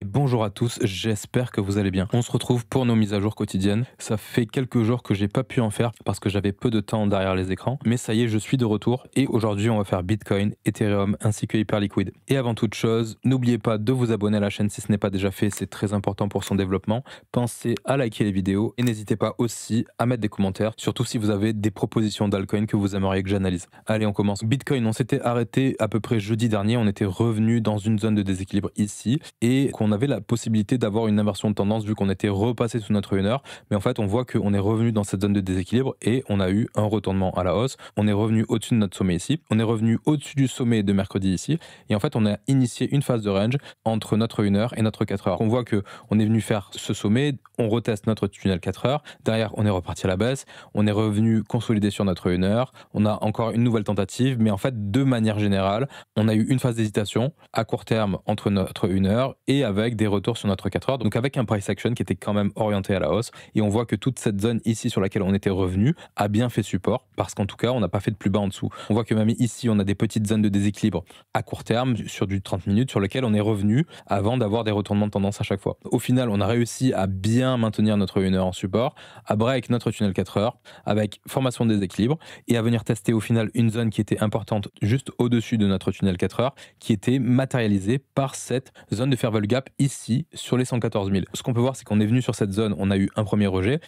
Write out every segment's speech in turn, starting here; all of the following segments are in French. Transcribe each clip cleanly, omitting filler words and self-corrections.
Bonjour à tous, j'espère que vous allez bien. On se retrouve pour nos mises à jour quotidiennes. Ça fait quelques jours que j'ai pas pu en faire parce que j'avais peu de temps derrière les écrans, mais ça y est, je suis de retour et aujourd'hui on va faire Bitcoin, Ethereum ainsi que Hyperliquid. Et avant toute chose, n'oubliez pas de vous abonner à la chaîne si ce n'est pas déjà fait, c'est très important pour son développement. Pensez à liker les vidéos et n'hésitez pas aussi à mettre des commentaires, surtout si vous avez des propositions d'altcoin que vous aimeriez que j'analyse. Allez, on commence. Bitcoin, on s'était arrêté à peu près jeudi dernier, on était revenu dans une zone de déséquilibre ici et qu'on avait la possibilité d'avoir une inversion de tendance vu qu'on était repassé sous notre 1 heure. Mais en fait, on voit qu'on est revenu dans cette zone de déséquilibre et on a eu un retournement à la hausse. On est revenu au-dessus de notre sommet ici. On est revenu au-dessus du sommet de mercredi ici. Et en fait, on a initié une phase de range entre notre 1 heure et notre 4 heures. On voit qu'on est venu faire ce sommet, on reteste notre tunnel 4 heures. Derrière, on est reparti à la baisse. On est revenu consolider sur notre 1 heure. On a encore une nouvelle tentative. Mais en fait, de manière générale, on a eu une phase d'hésitation à court terme entre notre 1 heure et avec des retours sur notre 4 heures, donc avec un price action qui était quand même orienté à la hausse. Et on voit que toute cette zone ici sur laquelle on était revenu a bien fait support, parce qu'en tout cas, on n'a pas fait de plus bas en dessous. On voit que même ici, on a des petites zones de déséquilibre à court terme, sur du 30 minutes, sur lequel on est revenu avant d'avoir des retournements de tendance à chaque fois. Au final, on a réussi à bien maintenir notre 1 heure en support, à break notre tunnel 4 heures, avec formation de déséquilibre, et à venir tester au final une zone qui était importante juste au-dessus de notre tunnel 4 heures, qui était matérialisée par cette zone de fair value gap ici sur les 114 000. Ce qu'on peut voir, c'est qu'on est venu sur cette zone, on a eu un premier rejet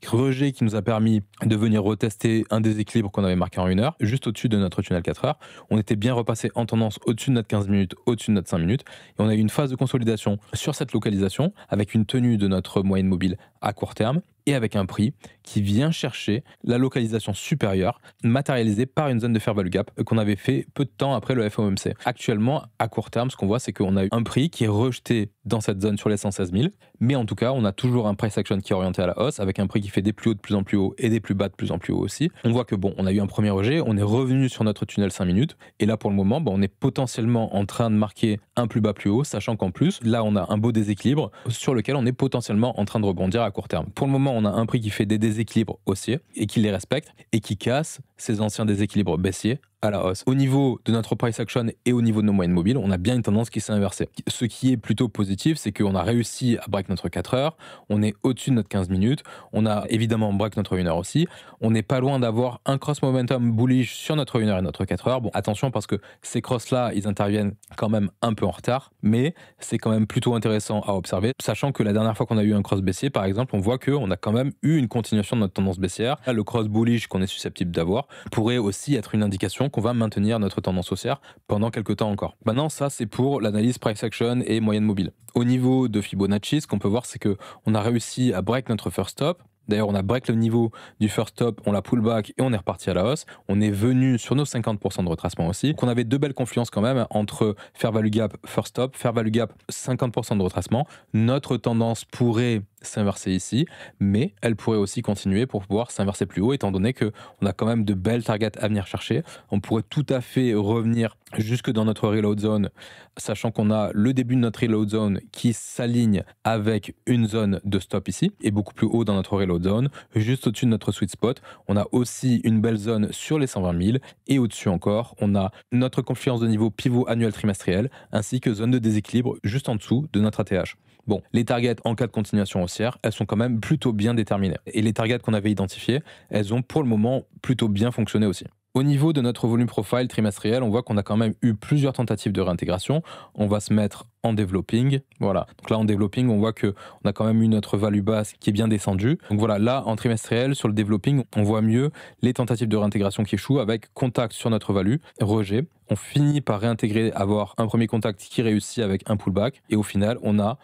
qui nous a permis de venir retester un déséquilibre qu'on avait marqué en 1 heure, juste au-dessus de notre tunnel 4 heures. On était bien repassé en tendance au-dessus de notre 15 minutes, au-dessus de notre 5 minutes, et on a eu une phase de consolidation sur cette localisation avec une tenue de notre moyenne mobile à court terme et avec un prix qui vient chercher la localisation supérieure matérialisée par une zone de fair value gap qu'on avait fait peu de temps après le FOMC. Actuellement, à court terme, ce qu'on voit, c'est qu'on a eu un prix qui est rejeté dans cette zone sur les 116 000, mais en tout cas, on a toujours un price action qui est orienté à la hausse avec un prix qui fait des plus hauts de plus en plus haut et des plus bas de plus en plus haut aussi. On voit que bon, on a eu un premier rejet, on est revenu sur notre tunnel 5 minutes et là pour le moment, on est potentiellement en train de marquer un plus bas plus haut, sachant qu'en plus, là on a un beau déséquilibre sur lequel on est potentiellement en train de rebondir à court terme. Pour le moment, on a un prix qui fait des déséquilibres haussiers et qui les respecte et qui casse ces anciens déséquilibres baissiers à la hausse. Au niveau de notre price action et au niveau de nos moyennes mobiles, on a bien une tendance qui s'est inversée. Ce qui est plutôt positif, c'est qu'on a réussi à break notre 4 heures, on est au-dessus de notre 15 minutes, on a évidemment break notre 1 heure aussi, on n'est pas loin d'avoir un cross momentum bullish sur notre 1 heure et notre 4 heures. Bon, attention parce que ces crosses-là, ils interviennent quand même un peu en retard, mais c'est quand même plutôt intéressant à observer, sachant que la dernière fois qu'on a eu un cross baissier, par exemple, on voit qu'on a quand même eu une continuation de notre tendance baissière. Là, le cross bullish qu'on est susceptible d'avoir pourrait aussi être une indication qu'on va maintenir notre tendance haussière pendant quelques temps encore. Maintenant, ça, c'est pour l'analyse price action et moyenne mobile. Au niveau de Fibonacci, ce qu'on peut voir, c'est qu'on a réussi à break notre first stop. D'ailleurs, on a break le niveau du first stop, on l'a pull back et on est reparti à la hausse. On est venu sur nos 50% de retracement aussi. Donc, on avait deux belles confluences quand même entre fair value gap, first stop, fair value gap, 50% de retracement. Notre tendance pourrait s'inverser ici, mais elle pourrait aussi continuer pour pouvoir s'inverser plus haut, étant donné qu'on a quand même de belles targets à venir chercher. On pourrait tout à fait revenir jusque dans notre reload zone, sachant qu'on a le début de notre reload zone qui s'aligne avec une zone de stop ici, et beaucoup plus haut dans notre reload zone, juste au-dessus de notre sweet spot. On a aussi une belle zone sur les 120 000, et au-dessus encore, on a notre confluence de niveau pivot annuel trimestriel, ainsi que zone de déséquilibre juste en dessous de notre ATH. Bon, les targets en cas de continuation haussière, elles sont quand même plutôt bien déterminées. Et les targets qu'on avait identifiés, elles ont pour le moment plutôt bien fonctionné aussi. Au niveau de notre volume profile trimestriel, on voit qu'on a quand même eu plusieurs tentatives de réintégration. On va se mettre en developing. Voilà. Donc là, en developing, on voit qu'on a quand même eu notre value basse qui est bien descendue. Donc voilà, là, en trimestriel, sur le developing, on voit mieux les tentatives de réintégration qui échouent avec contact sur notre value, rejet. On finit par réintégrer, avoir un premier contact qui réussit avec un pullback. Et au final, on a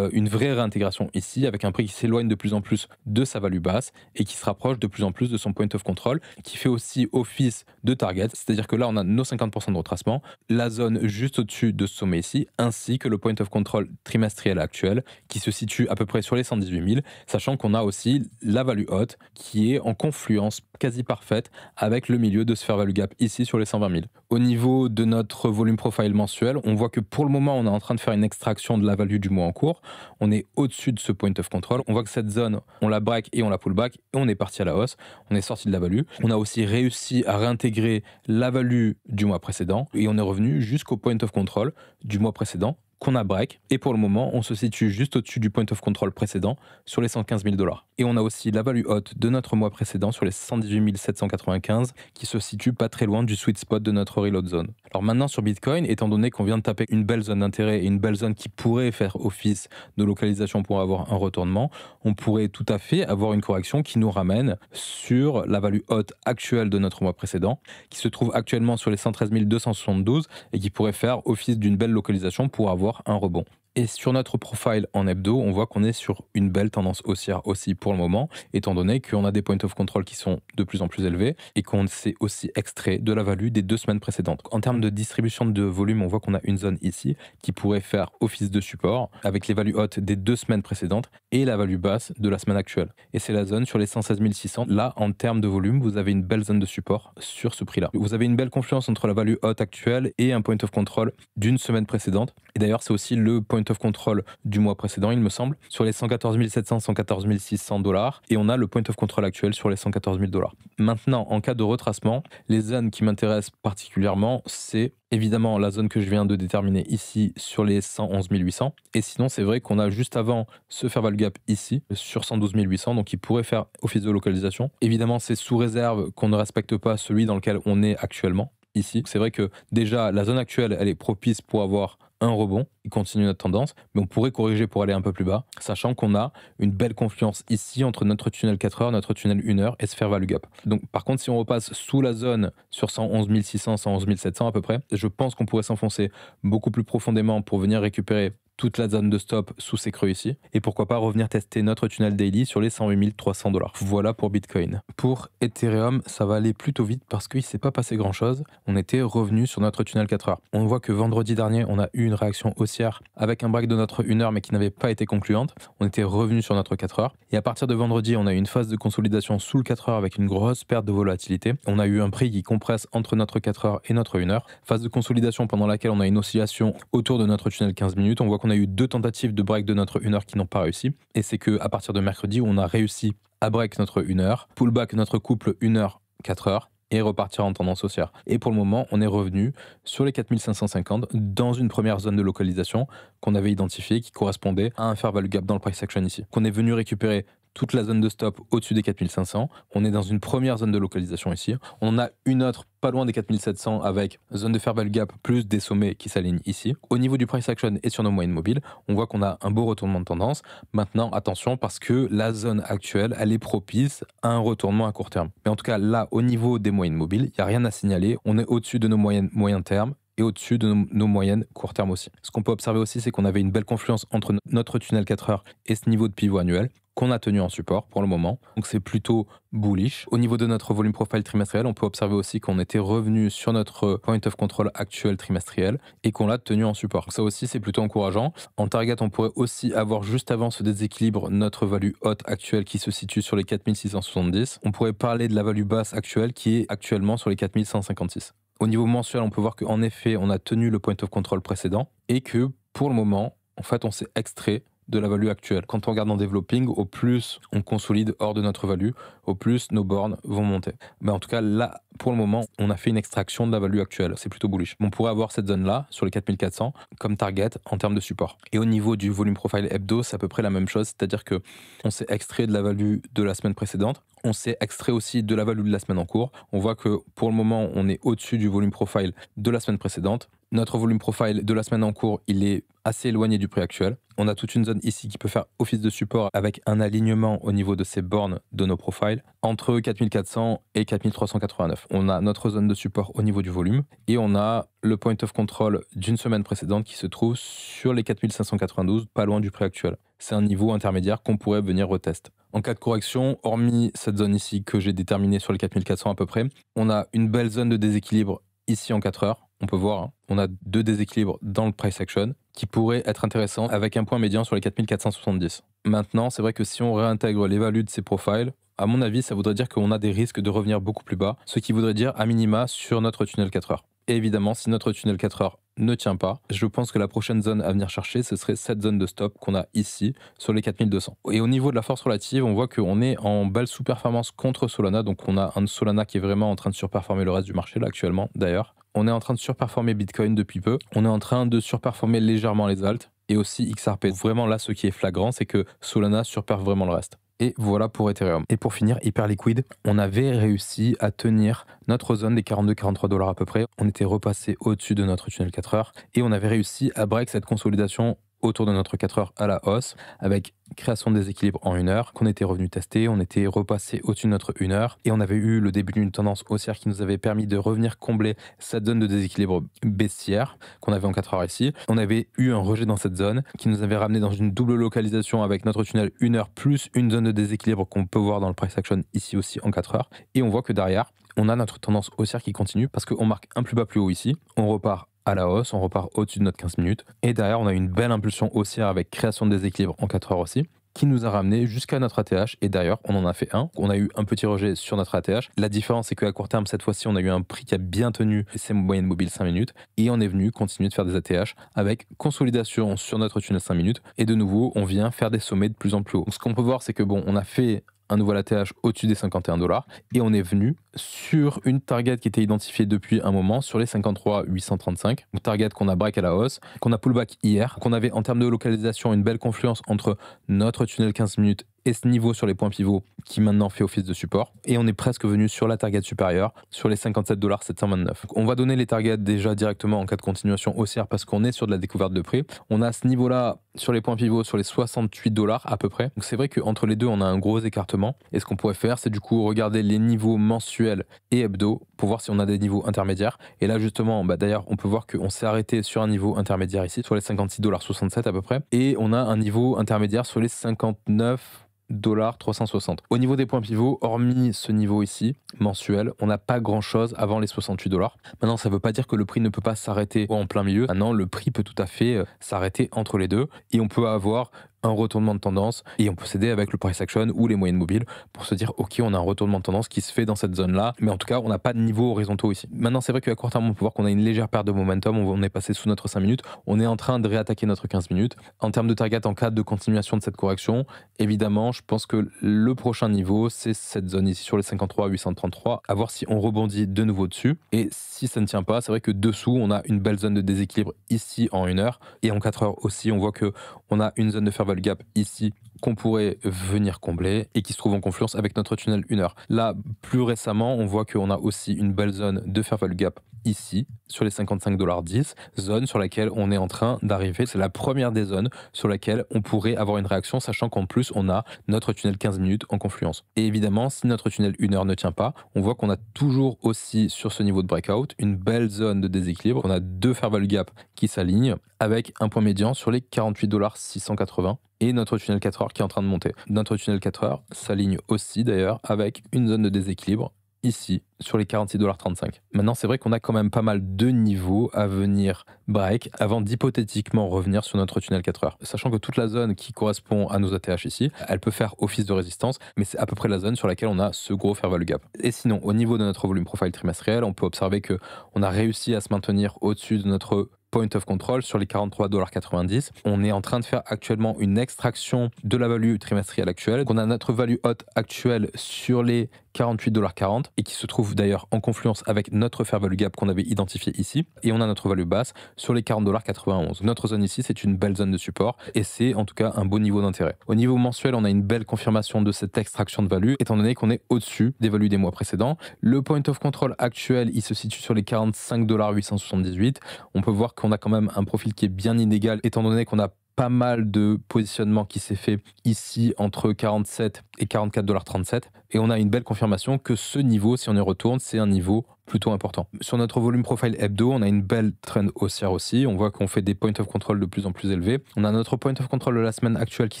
une vraie réintégration ici avec un prix qui s'éloigne de plus en plus de sa value basse et qui se rapproche de plus en plus de son point of control, qui fait aussi office de target, c'est-à-dire que là on a nos 50% de retracement, la zone juste au-dessus de ce sommet ici, ainsi que le point of control trimestriel actuel qui se situe à peu près sur les 118 000, sachant qu'on a aussi la value haute qui est en confluence quasi parfaite avec le milieu de ce fair value gap ici sur les 120 000. Au niveau de notre volume profile mensuel, on voit que pour le moment on est en train de faire une extraction de la value du mois en cours. On est au-dessus de ce point of control. On voit que cette zone, on la break et on la pull back et on est parti à la hausse. On est sorti de la value. On a aussi réussi à réintégrer la value du mois précédent et on est revenu jusqu'au point of control du mois précédent qu'on a break. Et pour le moment, on se situe juste au-dessus du point of control précédent sur les 115 000 $. Et on a aussi la value haute de notre mois précédent sur les 118 795 qui se situe pas très loin du sweet spot de notre reload zone. Alors maintenant sur Bitcoin, étant donné qu'on vient de taper une belle zone d'intérêt et une belle zone qui pourrait faire office de localisation pour avoir un retournement, on pourrait tout à fait avoir une correction qui nous ramène sur la value haute actuelle de notre mois précédent, qui se trouve actuellement sur les 113 272 et qui pourrait faire office d'une belle localisation pour avoir un rebond. Et sur notre profile en hebdo, on voit qu'on est sur une belle tendance haussière aussi pour le moment, étant donné qu'on a des points of control qui sont de plus en plus élevés et qu'on s'est aussi extrait de la value des 2 semaines précédentes. En termes de distribution de volume, on voit qu'on a une zone ici qui pourrait faire office de support avec les values hautes des 2 semaines précédentes et la value basse de la semaine actuelle. Et c'est la zone sur les 116 600. Là, en termes de volume, vous avez une belle zone de support sur ce prix-là. Vous avez une belle confluence entre la value haute actuelle et un point of control d'une semaine précédente. Et d'ailleurs, c'est aussi le point of control du mois précédent, il me semble, sur les 114 700, 114 600 $. Et on a le point of control actuel sur les 114 000 $. Maintenant, en cas de retracement, les zones qui m'intéressent particulièrement, c'est évidemment la zone que je viens de déterminer ici sur les 111 800. Et sinon, c'est vrai qu'on a juste avant ce fair value gap ici sur 112 800, donc il pourrait faire office de localisation. Évidemment, c'est sous réserve qu'on ne respecte pas celui dans lequel on est actuellement. Ici, c'est vrai que déjà la zone actuelle, elle est propice pour avoir un rebond, il continue notre tendance, mais on pourrait corriger pour aller un peu plus bas, sachant qu'on a une belle confluence ici entre notre tunnel 4 heures, notre tunnel 1 heure et ce fair value gap. Donc par contre, si on repasse sous la zone sur 111 600, 111 700 à peu près, je pense qu'on pourrait s'enfoncer beaucoup plus profondément pour venir récupérer toute la zone de stop sous ces creux ici, et pourquoi pas revenir tester notre tunnel daily sur les 108 300 $. Voilà pour Bitcoin. Pour Ethereum, ça va aller plutôt vite parce qu'il ne s'est pas passé grand chose. On était revenu sur notre tunnel 4 heures. On voit que vendredi dernier, on a eu une réaction haussière avec un break de notre 1 heure mais qui n'avait pas été concluante. On était revenu sur notre 4 heures. Et à partir de vendredi, on a eu une phase de consolidation sous le 4 heures avec une grosse perte de volatilité. On a eu un prix qui compresse entre notre 4 heures et notre 1 heure. Phase de consolidation pendant laquelle on a une oscillation autour de notre tunnel 15 minutes. On voit qu'on a eu 2 tentatives de break de notre 1 heure qui n'ont pas réussi. Et c'est qu'à partir de mercredi, on a réussi à break notre 1 heure, pullback notre couple 1 heure, 4 heures, et repartir en tendance haussière. Et pour le moment, on est revenu sur les 4550 dans une première zone de localisation qu'on avait identifiée qui correspondait à un fair value gap dans le price action ici. Qu'on est venu récupérer toute la zone de stop au-dessus des 4500. On est dans une première zone de localisation ici. On a une autre pas loin des 4700 avec zone de fair value gap plus des sommets qui s'alignent ici. Au niveau du price action et sur nos moyennes mobiles, on voit qu'on a un beau retournement de tendance. Maintenant, attention parce que la zone actuelle, elle est propice à un retournement à court terme. Mais en tout cas, là, au niveau des moyennes mobiles, il n'y a rien à signaler. On est au-dessus de nos moyennes moyen terme et au-dessus de nos moyennes court terme aussi. Ce qu'on peut observer aussi, c'est qu'on avait une belle confluence entre notre tunnel 4 heures et ce niveau de pivot annuel qu'on a tenu en support pour le moment. Donc c'est plutôt bullish. Au niveau de notre volume profile trimestriel, on peut observer aussi qu'on était revenu sur notre point of control actuel trimestriel et qu'on l'a tenu en support. Donc ça aussi, c'est plutôt encourageant. En target, on pourrait aussi avoir juste avant ce déséquilibre notre value haute actuelle qui se situe sur les 4670. On pourrait parler de la value basse actuelle qui est actuellement sur les 4156. Au niveau mensuel, on peut voir qu'en effet, on a tenu le point of control précédent et que pour le moment, en fait, on s'est extrait de la value actuelle. Quand on regarde en developing, au plus on consolide hors de notre value, au plus nos bornes vont monter. Mais en tout cas, là, pour le moment, on a fait une extraction de la value actuelle. C'est plutôt bullish. On pourrait avoir cette zone-là, sur les 4400, comme target en termes de support. Et au niveau du volume profile hebdo, c'est à peu près la même chose. C'est-à-dire que on s'est extrait de la value de la semaine précédente. On s'est extrait aussi de la value de la semaine en cours. On voit que pour le moment, on est au-dessus du volume profile de la semaine précédente. Notre volume profile de la semaine en cours, il est assez éloigné du prix actuel. On a toute une zone ici qui peut faire office de support avec un alignement au niveau de ces bornes de nos profiles entre 4400 et 4389. On a notre zone de support au niveau du volume et on a le point of control d'une semaine précédente qui se trouve sur les 4592, pas loin du prix actuel. C'est un niveau intermédiaire qu'on pourrait venir retester. En cas de correction, hormis cette zone ici que j'ai déterminée sur les 4400 à peu près, on a une belle zone de déséquilibre ici en 4 heures. On peut voir, hein, on a 2 déséquilibres dans le price action qui pourraient être intéressants avec un point médian sur les 4470. Maintenant, c'est vrai que si on réintègre les values de ces profiles, à mon avis, ça voudrait dire qu'on a des risques de revenir beaucoup plus bas, ce qui voudrait dire à minima sur notre tunnel 4 heures. Et évidemment, si notre tunnel 4 heures ne tient pas, je pense que la prochaine zone à venir chercher, ce serait cette zone de stop qu'on a ici, sur les 4200. Et au niveau de la force relative, on voit qu'on est en belle sous-performance contre Solana, donc on a un Solana qui est vraiment en train de surperformer le reste du marché là actuellement, d'ailleurs. on est en train de surperformer Bitcoin depuis peu. On est en train de surperformer légèrement les alts et aussi XRP. Vraiment là, ce qui est flagrant, c'est que Solana surperforme vraiment le reste. Et voilà pour Ethereum. Et pour finir, hyper liquide, on avait réussi à tenir notre zone des 42-43 $ à peu près. On était repassé au-dessus de notre tunnel 4 heures et on avait réussi à break cette consolidation autour de notre 4 heures à la hausse avec création de déséquilibre en 1 heure qu'on était revenu tester. On était repassé au-dessus de notre 1 heure et on avait eu le début d'une tendance haussière qui nous avait permis de revenir combler cette zone de déséquilibre baissière qu'on avait en 4 heures ici. On avait eu un rejet dans cette zone qui nous avait ramené dans une double localisation avec notre tunnel 1 heure plus une zone de déséquilibre qu'on peut voir dans le price action ici aussi en 4 heures. Et on voit que derrière, on a notre tendance haussière qui continue parce qu'on marque un plus bas plus haut ici. On repart à la hausse, on repart au-dessus de notre 15 minutes. Et derrière, on a une belle impulsion haussière avec création de déséquilibre en 4 heures aussi, qui nous a ramené jusqu'à notre ATH. Et d'ailleurs, on en a fait un. On a eu un petit rejet sur notre ATH. La différence, c'est qu'à court terme, cette fois-ci, on a eu un prix qui a bien tenu ses moyennes mobiles 5 minutes. Et on est venu continuer de faire des ATH avec consolidation sur notre tunnel 5 minutes. Et de nouveau, on vient faire des sommets de plus en plus haut. Donc, ce qu'on peut voir, c'est que bon, on a fait un nouvel ATH au-dessus des 51 $ et on est venu sur une target qui était identifiée depuis un moment sur les 53 835, une target qu'on a break à la hausse, qu'on a pullback hier, qu'on avait en termes de localisation une belle confluence entre notre tunnel 15 minutes et ce niveau sur les points pivots qui maintenant fait office de support. Et on est presque venu sur la target supérieure, sur les 57 729. Donc on va donner les targets déjà directement en cas de continuation haussière parce qu'on est sur de la découverte de prix. On a ce niveau-là sur les points pivots sur les 68 $ à peu près. Donc c'est vrai qu'entre les deux, on a un gros écartement. Et ce qu'on pourrait faire, c'est du coup regarder les niveaux mensuels et hebdo pour voir si on a des niveaux intermédiaires. Et là justement, d'ailleurs, on peut voir qu'on s'est arrêté sur un niveau intermédiaire ici, sur les 56,67 $ à peu près. Et on a un niveau intermédiaire sur les 59 360. Au niveau des points pivots, hormis ce niveau ici, mensuel, on n'a pas grand chose avant les 68 $. Maintenant, ça ne veut pas dire que le prix ne peut pas s'arrêter en plein milieu. Maintenant, le prix peut tout à fait s'arrêter entre les deux et on peut avoir un retournement de tendance et on peut s'aider avec le price action ou les moyennes mobiles pour se dire ok, on a un retournement de tendance qui se fait dans cette zone là, mais en tout cas on n'a pas de niveau horizontaux ici. Maintenant c'est vrai qu'à court terme on peut voir qu'on a une légère perte de momentum, on est passé sous notre 5 minutes, on est en train de réattaquer notre 15 minutes. En termes de target en cas de continuation de cette correction, évidemment je pense que le prochain niveau c'est cette zone ici sur les 53 833, à voir si on rebondit de nouveau dessus, et si ça ne tient pas, c'est vrai que dessous on a une belle zone de déséquilibre ici en 1 heure et en 4 heures aussi on voit que on a une zone de fair value gap ici qu'on pourrait venir combler et qui se trouve en confluence avec notre tunnel 1 heure. Là, plus récemment, on voit qu'on a aussi une belle zone de fair value gap ici, sur les 55,10 $, zone sur laquelle on est en train d'arriver. C'est la première des zones sur laquelle on pourrait avoir une réaction, sachant qu'en plus, on a notre tunnel 15 minutes en confluence. Et évidemment, si notre tunnel 1 heure ne tient pas, on voit qu'on a toujours aussi sur ce niveau de breakout une belle zone de déséquilibre. On a deux fair value gap qui s'alignent avec un point médian sur les 48 680 $ et notre tunnel 4 heures qui est en train de monter. Notre tunnel 4 heures s'aligne aussi d'ailleurs avec une zone de déséquilibre ici sur les 46,35 $. Maintenant, c'est vrai qu'on a quand même pas mal de niveaux à venir break avant d'hypothétiquement revenir sur notre tunnel 4 heures. Sachant que toute la zone qui correspond à nos ATH ici, elle peut faire office de résistance, mais c'est à peu près la zone sur laquelle on a ce gros fair value gap. Et sinon, au niveau de notre volume profile trimestriel, on peut observer que on a réussi à se maintenir au-dessus de notre point of control sur les 43,90 $. On est en train de faire actuellement une extraction de la value trimestrielle actuelle. On a notre value haute actuelle sur les 48,40 $ et qui se trouve d'ailleurs en confluence avec notre fair value gap qu'on avait identifié ici. Et on a notre value basse sur les 40,91 $. Notre zone ici, c'est une belle zone de support et c'est en tout cas un beau niveau d'intérêt. Au niveau mensuel, on a une belle confirmation de cette extraction de value étant donné qu'on est au-dessus des values des mois précédents. Le point of control actuel, il se situe sur les 45,878 $. On peut voir qu'on a quand même un profil qui est bien inégal étant donné qu'on a pas mal de positionnement qui s'est fait ici entre 47 et 44,37 $. Et on a une belle confirmation que ce niveau, si on y retourne, c'est un niveau plutôt important. Sur notre volume profile hebdo, on a une belle trend haussière aussi. On voit qu'on fait des points of control de plus en plus élevés. On a notre point of control de la semaine actuelle qui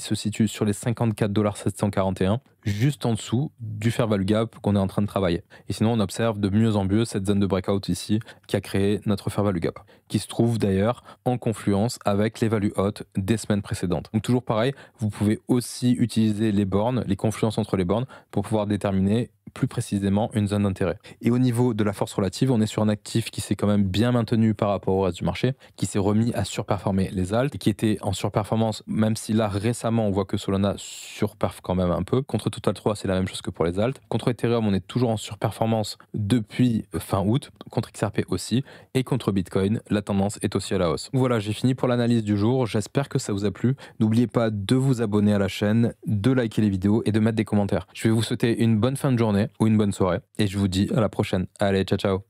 se situe sur les 54,741 $, juste en dessous du fair value gap qu'on est en train de travailler. Et sinon, on observe de mieux en mieux cette zone de breakout ici qui a créé notre fair value gap, qui se trouve d'ailleurs en confluence avec les values hautes des semaines précédentes. Donc toujours pareil, vous pouvez aussi utiliser les bornes, les confluences entre les bornes pour pouvoir déterminer plus précisément une zone d'intérêt. Et au niveau de la force relative, on est sur un actif qui s'est quand même bien maintenu par rapport au reste du marché, qui s'est remis à surperformer les alts, qui était en surperformance, même si là récemment on voit que Solana surperf quand même un peu. Contre Total 3, c'est la même chose que pour les alts. Contre Ethereum, on est toujours en surperformance depuis fin août, contre XRP aussi, et contre Bitcoin, la tendance est aussi à la hausse. Voilà, j'ai fini pour l'analyse du jour, j'espère que ça vous a plu. N'oubliez pas de vous abonner à la chaîne, de liker les vidéos et de mettre des commentaires. Je vais vous souhaiter une bonne fin de journée ou une bonne soirée, et je vous dis à la prochaine. Allez, ciao ciao.